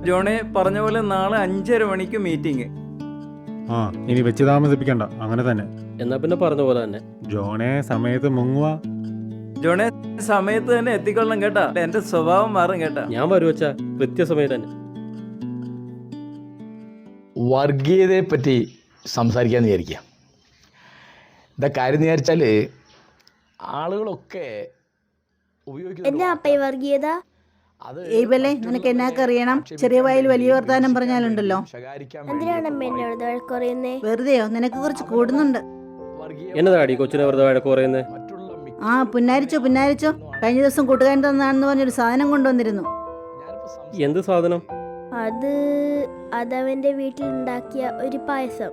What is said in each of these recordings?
ജോണെ പറഞ്ഞ പോലെ നാളെ 5:30 മീറ്റിംഗ്. ആ ഇനി വെച്ച് താമസിപ്പിക്കണ്ട, അങ്ങനെ തന്നെ. എന്നാ പിന്നെ പറഞ്ഞ പോലെ തന്നെ. ജോണെ സമയത്ത് മുങ്ങുക. ജോണെ സമയത്ത് തന്നെ എത്തിക്കൊള്ളണം കേട്ടാ, എന്റെ സ്വഭാവം മാറും കേട്ടാ. ഞാൻ വരുവച്ചാ കൃത്യസമയത്ത് തന്നെ. വർഗീയതയെ പറ്റി സംസാരിക്കാമെന്ന് വിചാരിക്കുക. എന്താ കാര്യം എന്ന് വിചാരിച്ചാൽ ആളുകളൊക്കെ വർഗീയത ഏബലേ, നിനക്ക് എന്നാക്കെ അറിയണം? ചെറിയ വായിൽ വലിയ വർത്താനം പറഞ്ഞാലുണ്ടല്ലോ. വെറുതെയോ? നിനക്ക് കുറച്ച് കൂടുന്നുണ്ട്. എന്നതാടി കൊച്ചിനെ വെറുതെ വഴക്ക് പറയുന്നത്? ആ പുന്നാരിച്ചോ പുന്നാരിച്ചോ. കഴിഞ്ഞ ദിവസം കൂട്ടുകാരൻ തന്നാണെന്ന് പറഞ്ഞൊരു സാധനം കൊണ്ടുവന്നിരുന്നു. എന്ത് സാധനം? അതവന്റെ വീട്ടിലുണ്ടാക്കിയ ഒരു പായസം.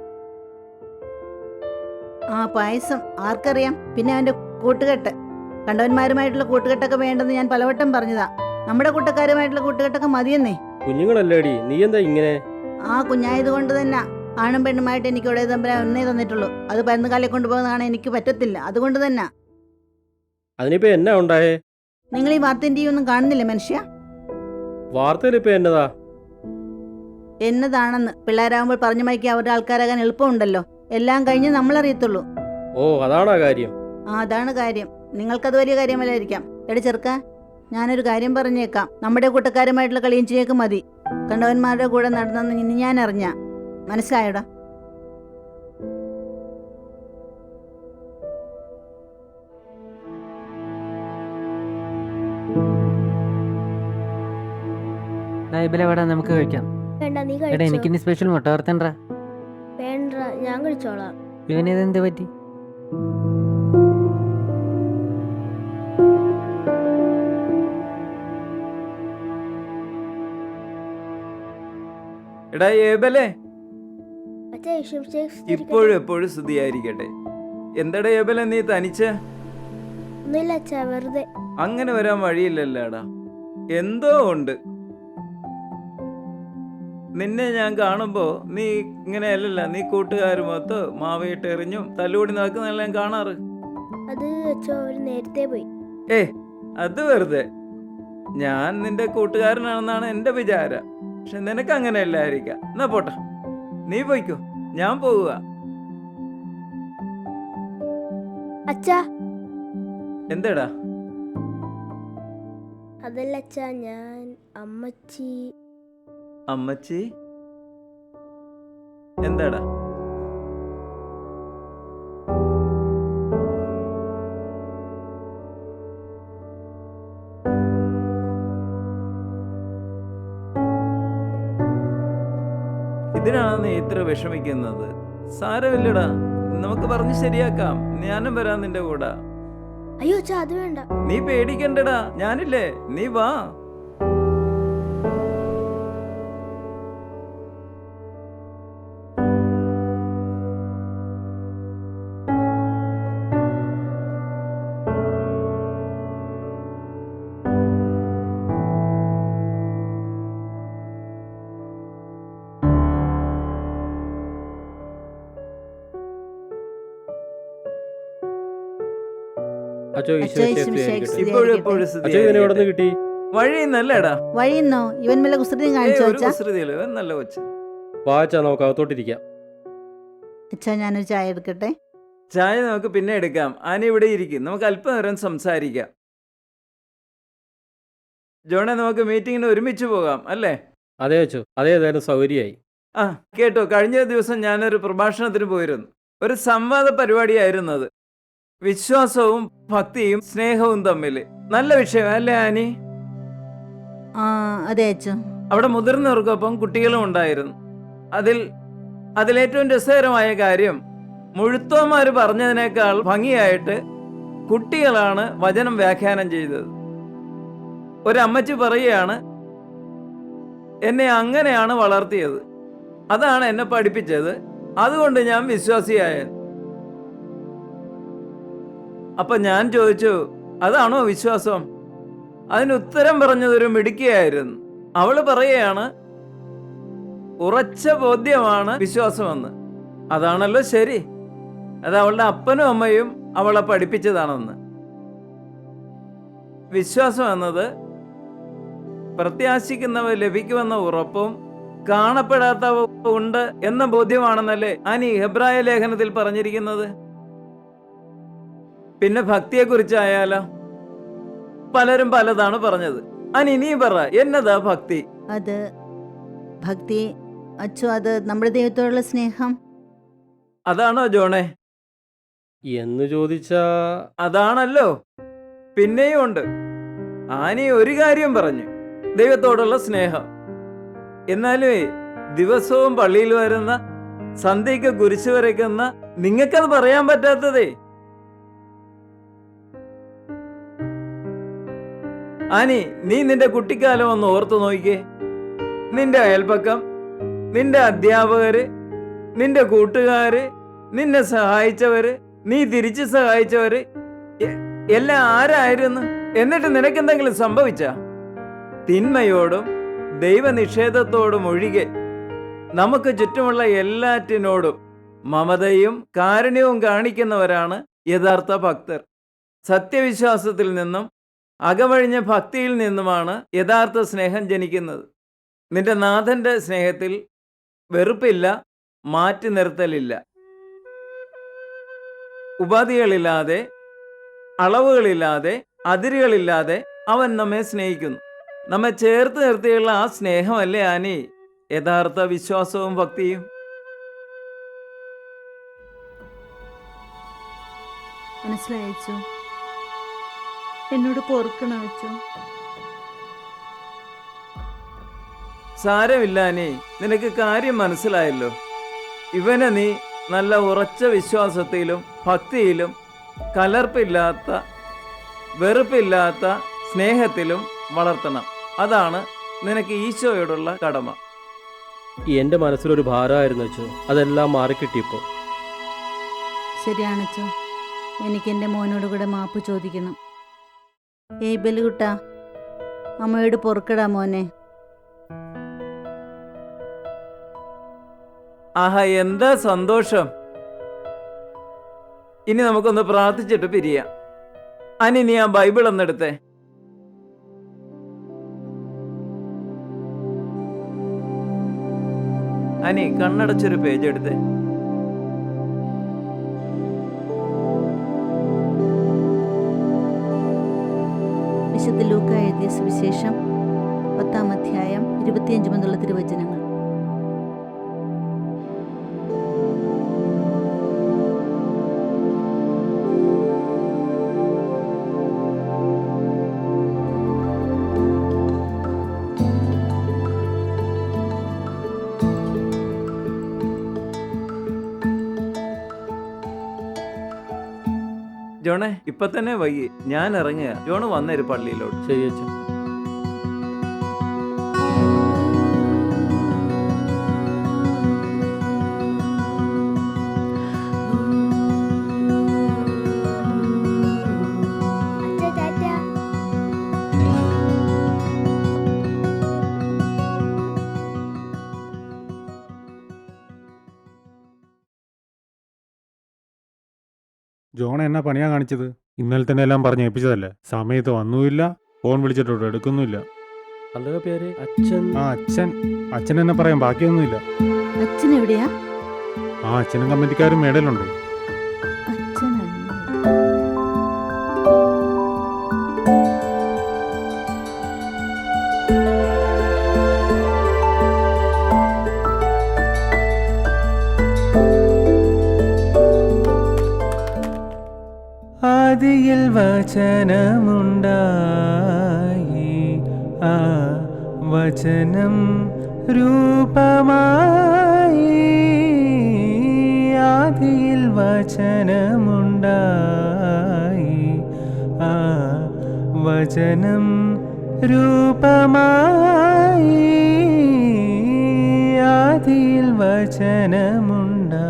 ആ പായസം ആർക്കറിയാം? പിന്നെ അവന്റെ കൂട്ടുകെട്ട്, കണ്ടവന്മാരുമായിട്ടുള്ള കൂട്ടുകെട്ടൊക്കെ വേണ്ടെന്ന് ഞാൻ പലവട്ടം പറഞ്ഞതാ. നമ്മുടെ കൂട്ടക്കാരുമായിട്ടുള്ള കൂട്ടുകെട്ടൊക്കെ മതിയെന്നേ. കുഞ്ഞുങ്ങളല്ലേടി, നീ എന്താ ഇങ്ങനെ? ആ കുഞ്ഞായത് കൊണ്ട് തന്നെ ആണും പെണ്ണുമായിട്ട് എനിക്ക് ഇവിടെ തമ്പരാൻ ഒന്നേ തന്നിട്ടുള്ളൂ. അത് പരന്നുകാലിൽ കൊണ്ടുപോകുന്നതാണ് എനിക്ക് പറ്റത്തില്ല. അതുകൊണ്ട് തന്നെ. അതിനിപ്പോ എന്നാ ഉണ്ടായേ? നിങ്ങൾ ഈ വാർത്തയും ടി ഒന്നും കാണുന്നില്ല മനുഷ്യ? വാർത്തയിൽ ഇപ്പൊ എന്നതാ? എന്നതാണെന്ന് പിള്ളേരാകുമ്പോൾ പറഞ്ഞു മയക്കി അവരുടെ ആൾക്കാരാകാൻ എളുപ്പമുണ്ടല്ലോ. എല്ലാം കഴിഞ്ഞ് നമ്മളറിയത്തുള്ളൂ. ഓ അതാണോ കാര്യം? ആ അതാണ് കാര്യം. നിങ്ങൾക്കത് വലിയ കാര്യമല്ലായിരിക്കാം. എടി ചെറുക്ക, ഞാനൊരു കാര്യം പറഞ്ഞേക്കാം. നമ്മുടെ കൂട്ടക്കാരുമായിട്ടുള്ള കളിയും ചെയ്യേക്ക് മതി. കണ്ടവന്മാരുടെ കൂടെ നടന്നെന്ന് ഇനി ഞാൻ അറിഞ്ഞ. മനസ്സിലായോടാ? നമുക്ക് കഴിക്കാം. എനിക്കിനി സ്പെഷ്യൽ മുട്ട വറുത്തണ്ട. വേണ്ട, ഞാൻ കഴിച്ചോളാം. ഇവനെന്ത് പറ്റി? എടാ ഏബലേ, ഇപ്പോഴും ഒന്നുമില്ല എപ്പോഴും സ്തുതിയായിരിക്കട്ടെ. എന്താടാ ഏബലെ നീ തനിച്ച്? അച്ഛാ, വെറുതെ. അങ്ങനെ വരാൻ വഴിയില്ലല്ലേടാ, എന്തോ ഉണ്ട്. നിന്നെ ഞാൻ കാണുമ്പോ നീ ഇങ്ങനെ അല്ലല്ല, നീ കൂട്ടുകാരുമൊത്ത് മാവയിട്ട് എറിഞ്ഞും തല്ലുകൂടി നടക്കുന്നല്ല ഞാൻ കാണാറ്. അത് അച്ഛാ അവര് നേരത്തെ പോയി. അത് വെറുതെ. ഞാൻ നിന്റെ കൂട്ടുകാരനാണെന്നാണ് എന്റെ വിചാരം. പക്ഷെ നിനക്ക് അങ്ങനെ അല്ലായിരിക്കാം. എന്നാ പോട്ടെ, നീ പോയിക്കോ, ഞാൻ പോവുക. അച്ഛാ, എന്താടാ? അതല്ല അച്ഛാ, ഞാൻ അമ്മച്ചി എന്താടാ? ഇതിനാണ് നീ ഇത്ര വിഷമിക്കുന്നത്? സാരമില്ലടാ, നമുക്ക് പറഞ്ഞ് ശരിയാക്കാം. ഞാനും വരാം നിന്റെ കൂടെ. അയ്യോ അച്ഛാ, അത് വേണ്ട. നീ പേടിക്കണ്ടടാ, ഞാനില്ലേ, നീ വാ. അച്ഛോ ഇപ്പോഴും എപ്പോഴും എവിടെ കിട്ടി? വഴിന്നല്ലേടാ? വഴിയുന്നോ? ഇവൻ വല്ല കുസൃതിയും കാണിച്ചോ? നല്ല കൊച്ചു. വാച്ചാ, നമുക്ക് അകത്തോട്ടിരിക്കാം. അച്ഛാ, ഞാനൊരു ചായ എടുക്കട്ടെ? ചായ നമുക്ക് പിന്നെ എടുക്കാം. ആന ഇവിടെ ഇരിക്കും, നമുക്ക് അല്പനേരം സംസാരിക്കാം. ജോണെ, നമുക്ക് മീറ്റിങ്ങിന് ഒരുമിച്ച് പോകാം അല്ലേ? അതെ അച്ഛോ, അതേതായാലും സൗകര്യമായി. കേട്ടോ, കഴിഞ്ഞ ദിവസം ഞാനൊരു പ്രഭാഷണത്തിന് പോയിരുന്നു. ഒരു സംവാദ പരിപാടിയായിരുന്നത്. വിശ്വാസവും ഭക്തിയും സ്നേഹവും തമ്മിൽ. നല്ല വിഷയം അല്ലേ ആനി? അതെ അച്ഛോ. അവിടെ മുതിർന്നവർക്കൊപ്പം കുട്ടികളും ഉണ്ടായിരുന്നു. അതിലേറ്റവും രസകരമായ കാര്യം, മുഴുത്തോന്മാര് പറഞ്ഞതിനേക്കാൾ ഭംഗിയായിട്ട് കുട്ടികളാണ് വചനം വ്യാഖ്യാനം ചെയ്തത്. ഒരമ്മച്ചി പറയുകയാണ്, എന്നെ അങ്ങനെയാണ് വളർത്തിയത്, അതാണ് എന്നെ പഠിപ്പിച്ചത്, അതുകൊണ്ട് ഞാൻ വിശ്വാസിയായത്. അപ്പൊ ഞാൻ ചോദിച്ചു, അതാണോ വിശ്വാസം? അതിന് ഉത്തരം പറഞ്ഞതൊരു മിടുക്കിയായിരുന്നു. അവള് പറയുകയാണ്, ഉറച്ച ബോധ്യമാണ് വിശ്വാസമെന്ന്. അതാണല്ലോ ശരി. അത് അവളുടെ അപ്പനും അമ്മയും അവളെ പഠിപ്പിച്ചതാണെന്ന്. വിശ്വാസം എന്നത് പ്രത്യാശിക്കുന്നവ ലഭിക്കുമെന്ന ഉറപ്പും കാണപ്പെടാത്തവ ഉണ്ട് എന്ന ബോധ്യമാണെന്നല്ലേ ആനി ഹെബ്രായ ലേഖനത്തിൽ പറഞ്ഞിരിക്കുന്നത്. പിന്നെ ഭക്തിയെക്കുറിച്ചായാലോ പലരും പലതാണ് പറഞ്ഞത്. ആനി നീ പറ, എന്നതാ ഭക്തി? അത് ഭക്തി അച്ചു, അത് നമ്മുടെ ദൈവത്തോടുള്ള സ്നേഹം. അതാണോ ജോണേ? എന്ന് ചോദിച്ചാ അതാണല്ലോ. പിന്നെയും ഉണ്ട്. ആനി ഒരു കാര്യം പറഞ്ഞു, ദൈവത്തോടുള്ള സ്നേഹം. എന്നാലും ദിവസവും പള്ളിയിൽ വരുന്ന, സന്ധ്യയ്ക്ക് കുരിശ് വരയ്ക്കുന്ന നിങ്ങൾക്കത് പറയാൻ പറ്റാത്തതേ. ആനി, നീ നിന്റെ കുട്ടിക്കാലം ഒന്ന് ഓർത്തു നോക്കിക്കേ. നിന്റെ അയൽപ്പക്കം, നിന്റെ അധ്യാപകര്, നിന്റെ കൂട്ടുകാര്, നിന്നെ സഹായിച്ചവര്, നീ തിരിച്ചു സഹായിച്ചവര് എല്ലാം ആരായിരുന്നു? എന്നിട്ട് നിനക്കെന്തെങ്കിലും സംഭവിച്ച? തിന്മയോടും ദൈവനിഷേധത്തോടും ഒഴികെ നമുക്ക് ചുറ്റുമുള്ള എല്ലാറ്റിനോടും മമതയും കാരുണ്യവും കാണിക്കുന്നവരാണ് യഥാർത്ഥ ഭക്തർ. സത്യവിശ്വാസത്തിൽ നിന്നും അകമഴിഞ്ഞ ഭക്തിയിൽ നിന്നുമാണ് യഥാർത്ഥ സ്നേഹം ജനിക്കുന്നത്. നിന്റെ നാഥന്റെ സ്നേഹത്തിൽ വെറുപ്പില്ല, മാറ്റി നിർത്തലില്ല. ഉപാധികളില്ലാതെ, അളവുകളില്ലാതെ, അതിരുകളില്ലാതെ അവൻ നമ്മെ സ്നേഹിക്കുന്നു. നമ്മെ ചേർത്ത് നിർത്തിയുള്ള ആ സ്നേഹമല്ലേ ആനി യഥാർത്ഥ വിശ്വാസവും ഭക്തിയും? മനസ്സിലായിച്ചു. എന്നോട് പൊറുക്കണം അച്ചു. സാരമില്ല ആനി, നിനക്ക് കാര്യം മനസ്സിലായല്ലോ. ഇവനെ നീ നല്ല ഉറച്ച വിശ്വാസത്തിലും ഭക്തിയിലും കലർപ്പില്ലാത്ത, വെറുപ്പില്ലാത്ത സ്നേഹത്തിലും വളർത്തണം. അതാണ് നിനക്ക് ഈശോയോടുള്ള കടമ. എൻ്റെ മനസ്സിലൊരു ഭാരമായിരുന്നു അച്ചു, അതെല്ലാം മാറിക്കിട്ടിയപ്പോൾ. ശരിയാണ് അച്ചു. എനിക്ക് എൻ്റെ മോനോട് കൂടെ മാപ്പ് ചോദിക്കണം. ഏയ് ബലുകുട്ടാ, അമ്മയോട് പൊറുക്കടാ മോനെ. ആഹാ, എന്താ സന്തോഷം. ഇനി നമുക്കൊന്ന് പ്രാർത്ഥിച്ചിട്ട് പിരിയാം. അനി, നീ ആ ബൈബിൾ ഒന്നെടുത്തേ. അനി, കണ്ണടച്ചൊരു പേജ് എടുത്തേ. വിശുദ്ധ ലൂക്ക എഴുതിയ സുവിശേഷം 10-ാം അധ്യായം 25 മുതലുള്ള തിരുവചനങ്ങൾ. ജോണേ, ഇപ്പൊ തന്നെ വൈകി, ഞാൻ ഇറങ്ങുക. ജോണ് വന്നേര് പള്ളിയിലോട്ട്. ശരി അച്ചു. അച്ഛാ ടാറ്റ. ജോൺ എന്നാ പണിയാ കാണിച്ചത്? ഇന്നലെ തന്നെ എല്ലാം പറഞ്ഞ് ഏൽപ്പിച്ചതല്ലേ. സമയത്ത് വന്നുമില്ല, ഫോൺ വിളിച്ചിട്ടോട്ട് എടുക്കുന്നുമില്ല. അല്ല പേര് അച്ഛൻ. ആ അച്ഛൻ എന്നെ പറയാം, ബാക്കിയൊന്നുമില്ല. അച്ഛൻ എവിടെയാ? ആ അച്ഛനും കമ്മിറ്റിക്കാരും മേടയിലുണ്ട്. അച്ഛനല്ല. ആദിയിൽ വചനമുണ്ടായി, ആ വചനം രൂപമായി. ആദിയിൽ വചനമുണ്ടായി, ആ വചനം രൂപമായി. ആദിയിൽ വചനമുണ്ടായി.